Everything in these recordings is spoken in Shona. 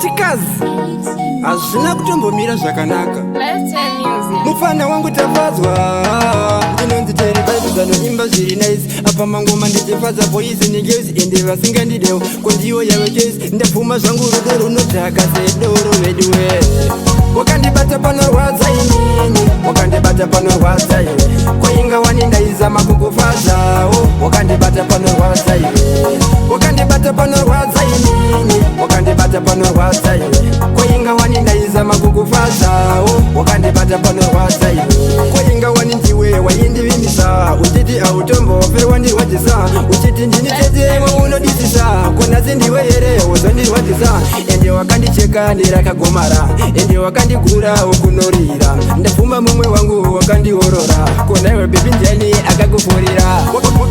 chikazi hazvina kutombomira zvakanaka. Mufana wangu tafadzwa ndinonzi Terry Vibes anoimba zviri nice apa mangoma ndichifadza voice negirls ende vasingandidewo kondiwo yave case ndapfuma zvangu rudo runodhaka sedoro vedu wese wakandibata panorwadza inini wakandibata panorwadza iwe kwainga wani ndaizama kukufadzawo wakandibata panorwadza iwe wakandibata panorwadza inini wakandibata panorwadza iwe kwainga wani ndaizama kukufadzawo wakandibata panorwadza iwe kwainga wani ndiwe waindivimbisa uchiti autombofe wandirwadzisa uchiti ndini chetewe unodisisa konasi ndiwe here wozondirwadzisa ende wakandicheka ndirakagomara ende wakandigura ukunorira ndapfuma mumwe wangu wakandiorora konaiwe bebi ndiani akakufurira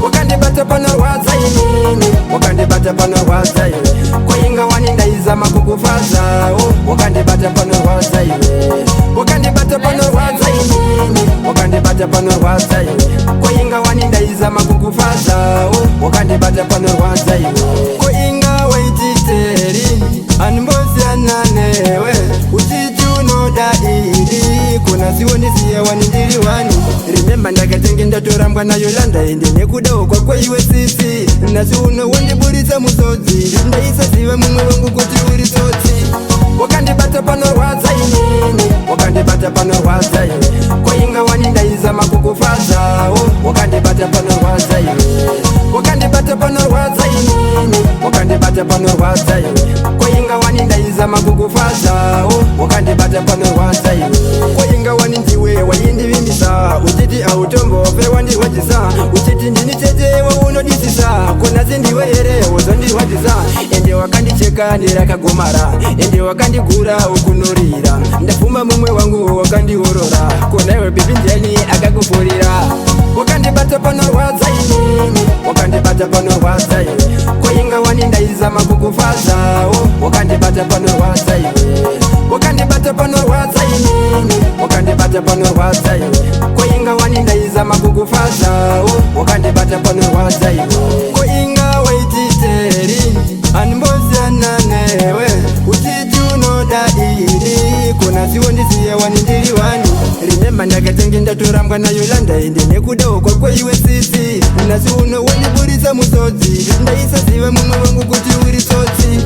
wakandibata panorwadza inini wakandibata panorwadza iwe kwainga wani ndaizama kukufadzawo wakandibata panorwadza iwe wakandibata panorwadza inini wakandibata panorwadza iwe kwainga wani ndaizama kukufadzawo wakandibata panorwadza iwe kwainga waititeri animbosiyana newe uchiti unoda iri kona siwonisiya wani ndiri wani rememba ndakatenge ndatorambwa nayo landa ende nekudawo kwako iwe sisi nasi uno wondiburitsa musodzi ndaisaziva mumwe wangu kuti uri tsotsi wakandibata panorwadza inini wakandibata panorwadza iwe kwainga wani ndaizama kukufadzawo wakandibata panorwadza iwe wakandibata panorwadza inini wakandibata panorwadza iwe kwainga wani ndaizama kukufadzawo wakandibata panorwadza iwe kwainga wani ndiwe waindivimbisa uchiti autombofe wandirwadzisa uchiti ndini chetewe unodisisa konasi ndiwe here wozondirwadzisa ende wakandicheka ndirakagomara ende wakandigura ukunorira ndapfuma mumwe wangu wakandiorora konaiwe bebi ndiani akakufurira wakandibata panorwadza inini wakandibata panorwadza iwe kwainga wani ndaizama kukufadzawo wakandibata panorwadza iwe wakandibata panorwadza inini wakandibata panorwadza iwe kwainga wani ndaizama kukufadzawo wakandibata panorwadza iwe kwainga waititeri animbosiyana newe uchiti unoda iri kona siwondisiya wani ndiri wani rememba ndakatenge ndatorambwa nayo landa ende nekudawo kwako iwe sisi nasi uno wondiburitsa musodzi ndaisaziva mumwe wangu kuti uri tsotsi